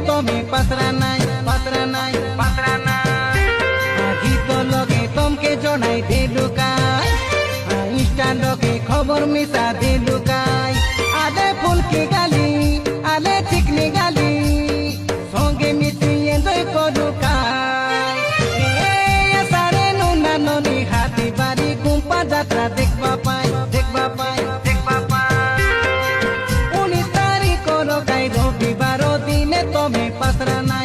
তুমি পাত্রা নাই গীত লগে তমকে জনাই দে লুকাই ইনস্টা লগে খবর মিশা দে লুকাই আলে ফুলকি গালি আলে চিকনি গালি সঙ্গে মিশি এনজয় করু কাই সারে নুনা ননি হাতি বাড়ি গুম্পা যাত্রা দেখবা পাই 19 তারিখ রবিবার দিনে তুমি পাত্রা নাই।